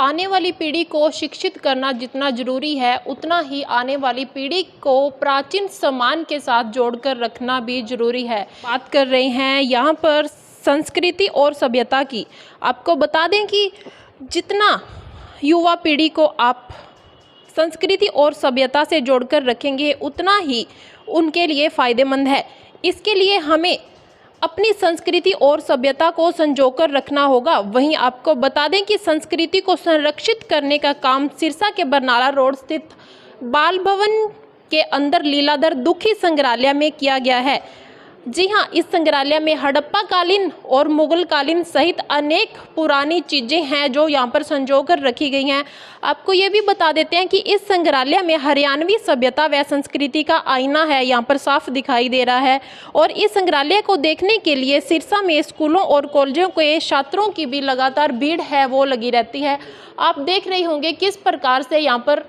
आने वाली पीढ़ी को शिक्षित करना जितना ज़रूरी है, उतना ही आने वाली पीढ़ी को प्राचीन सम्मान के साथ जोड़कर रखना भी ज़रूरी है। बात कर रहे हैं यहाँ पर संस्कृति और सभ्यता की। आपको बता दें कि जितना युवा पीढ़ी को आप संस्कृति और सभ्यता से जोड़कर रखेंगे, उतना ही उनके लिए फ़ायदेमंद है। इसके लिए हमें अपनी संस्कृति और सभ्यता को संजोकर रखना होगा। वहीं आपको बता दें कि संस्कृति को संरक्षित करने का काम सिरसा के बरनाला रोड स्थित बाल भवन के अंदर लीलाधर दुखी संग्रहालय में किया गया है। जी हाँ, इस संग्रहालय में हड़प्पा कालीन और मुगल कालीन सहित अनेक पुरानी चीज़ें हैं जो यहाँ पर संजो कर रखी गई हैं। आपको ये भी बता देते हैं कि इस संग्रहालय में हरियाणवी सभ्यता व संस्कृति का आईना है, यहाँ पर साफ दिखाई दे रहा है। और इस संग्रहालय को देखने के लिए सिरसा में स्कूलों और कॉलेजों के छात्रों की भी लगातार भीड़ है वो लगी रहती है। आप देख रहे होंगे किस प्रकार से यहाँ पर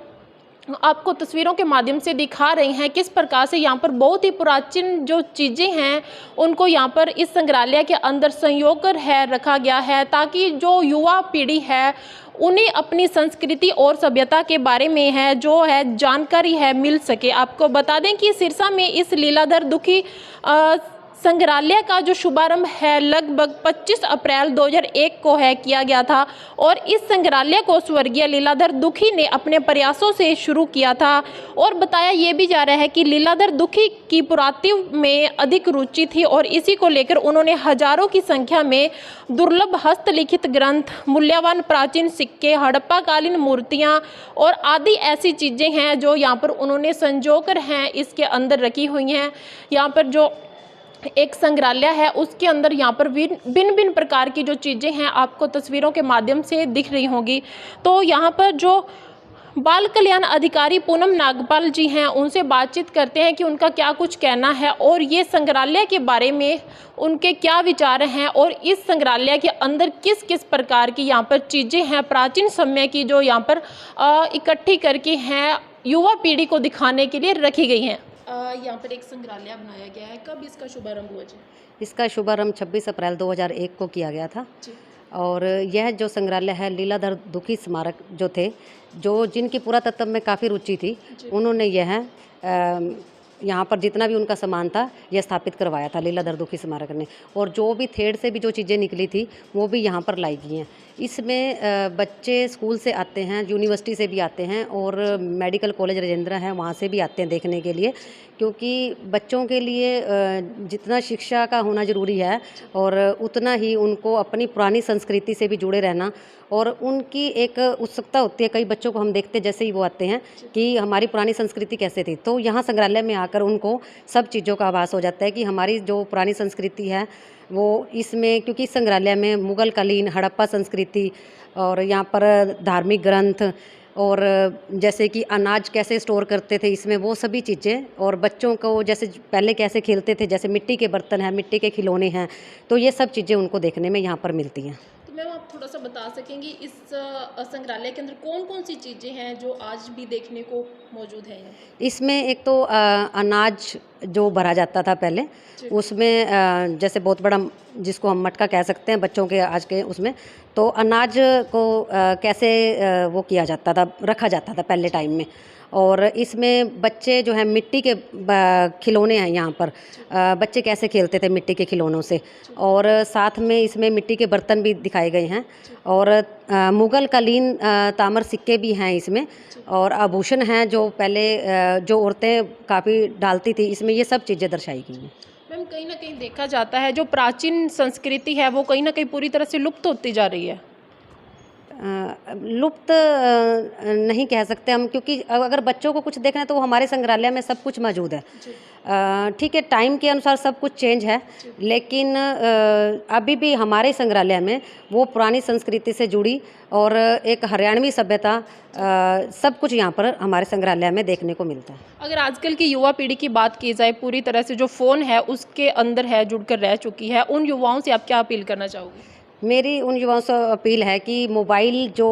आपको तस्वीरों के माध्यम से दिखा रहे हैं किस प्रकार से यहाँ पर बहुत ही प्राचीन जो चीज़ें हैं उनको यहाँ पर इस संग्रहालय के अंदर संजो कर रखा गया है, ताकि जो युवा पीढ़ी है उन्हें अपनी संस्कृति और सभ्यता के बारे में है जो है जानकारी है मिल सके। आपको बता दें कि सिरसा में इस लीलाधर दुखी संग्रहालय का जो शुभारंभ है लगभग 25 अप्रैल 2001 को किया गया था। और इस संग्रहालय को स्वर्गीय लीलाधर दुखी ने अपने प्रयासों से शुरू किया था। और बताया ये भी जा रहा है कि लीलाधर दुखी की पुरातत्व में अधिक रुचि थी और इसी को लेकर उन्होंने हजारों की संख्या में दुर्लभ हस्तलिखित ग्रंथ, मूल्यवान प्राचीन सिक्के, हड़प्पा कालीन मूर्तियाँ और आदि ऐसी चीज़ें हैं जो यहाँ पर उन्होंने संजोकर इसके अंदर रखी हुई हैं। यहाँ पर जो एक संग्रहालय है उसके अंदर यहाँ पर भिन्न भिन्न प्रकार की जो चीज़ें हैं आपको तस्वीरों के माध्यम से दिख रही होंगी। तो यहाँ पर जो बाल कल्याण अधिकारी पूनम नागपाल जी हैं उनसे बातचीत करते हैं कि उनका क्या कुछ कहना है और ये संग्रहालय के बारे में उनके क्या विचार हैं और इस संग्रहालय के अंदर किस किस प्रकार की यहाँ पर चीज़ें हैं प्राचीन समय की जो यहाँ पर इकट्ठी करके हैं युवा पीढ़ी को दिखाने के लिए रखी गई हैं। यहाँ पर एक संग्रहालय बनाया गया है, कब इसका शुभारंभ हुआ जी? इसका शुभारंभ 26 अप्रैल 2001 को किया गया था जी। और यह जो संग्रहालय है लीलाधर दुखी स्मारक जो थे, जो जिनकी पुरातत्व में काफ़ी रुचि थी, उन्होंने यह यहाँ पर जितना भी उनका सामान था यह स्थापित करवाया था लीलाधर दुखी स्मारक ने। और जो भी थेड़ से भी जो चीज़ें निकली थी वो भी यहाँ पर लाई गई हैं। इसमें बच्चे स्कूल से आते हैं, यूनिवर्सिटी से भी आते हैं और मेडिकल कॉलेज राजेंद्र है वहाँ से भी आते हैं देखने के लिए, क्योंकि बच्चों के लिए जितना शिक्षा का होना ज़रूरी है और उतना ही उनको अपनी पुरानी संस्कृति से भी जुड़े रहना और उनकी एक उत्सुकता होती है। कई बच्चों को हम देखते जैसे ही वो आते हैं कि हमारी पुरानी संस्कृति कैसे थी, तो यहाँ संग्रहालय में आकर उनको सब चीज़ों का आभास हो जाता है कि हमारी जो पुरानी संस्कृति है वो इसमें, क्योंकि इस संग्रहालय में मुगल कालीन, हड़प्पा संस्कृति और यहाँ पर धार्मिक ग्रंथ और जैसे कि अनाज कैसे स्टोर करते थे इसमें वो सभी चीज़ें, और बच्चों को जैसे पहले कैसे खेलते थे, जैसे मिट्टी के बर्तन हैं, मिट्टी के खिलौने हैं, तो ये सब चीज़ें उनको देखने में यहाँ पर मिलती हैं। तो मैम आप थोड़ा सा बता सकेंगी इस संग्रहालय के अंदर कौन कौन सी चीज़ें हैं जो आज भी देखने को मौजूद है? इसमें एक तो अनाज जो भरा जाता था पहले, उसमें जैसे बहुत बड़ा जिसको हम मटका कह सकते हैं बच्चों के आज के, उसमें तो अनाज को कैसे वो किया जाता था, रखा जाता था पहले टाइम में। और इसमें बच्चे जो हैं मिट्टी के खिलौने हैं, यहाँ पर बच्चे कैसे खेलते थे मिट्टी के खिलौनों से, और साथ में इसमें मिट्टी के बर्तन भी दिखाए गए हैं और मुगल कालीन तामर सिक्के भी हैं इसमें, और आभूषण हैं जो पहले जो औरतें काफ़ी डालती थी, इसमें ये सब चीज़ें दर्शाई गई हैं। मैम कहीं ना कहीं देखा जाता है जो प्राचीन संस्कृति है वो कहीं ना कहीं पूरी तरह से लुप्त होती जा रही है। लुप्त नहीं कह सकते हम, क्योंकि अगर बच्चों को कुछ देखना है तो वो हमारे संग्रहालय में सब कुछ मौजूद है। ठीक है, टाइम के अनुसार सब कुछ चेंज है, लेकिन अभी भी हमारे संग्रहालय में वो पुरानी संस्कृति से जुड़ी और एक हरियाणवी सभ्यता सब कुछ यहाँ पर हमारे संग्रहालय में देखने को मिलता है। अगर आजकल की युवा पीढ़ी की बात की जाए, पूरी तरह से जो फ़ोन है उसके अंदर है, जुड़कर रह चुकी है, उन युवाओं से आप क्या अपील करना चाहोगे? मेरी उन युवाओं से अपील है कि मोबाइल जो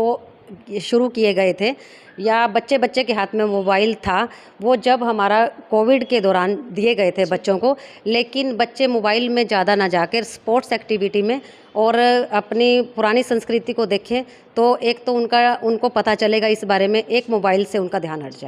शुरू किए गए थे या बच्चे बच्चे के हाथ में मोबाइल था, वो जब हमारा कोविड के दौरान दिए गए थे बच्चों को, लेकिन बच्चे मोबाइल में ज़्यादा ना जाकर स्पोर्ट्स एक्टिविटी में और अपनी पुरानी संस्कृति को देखें, तो एक तो उनको पता चलेगा इस बारे में, एक मोबाइल से उनका ध्यान हट जाएगा।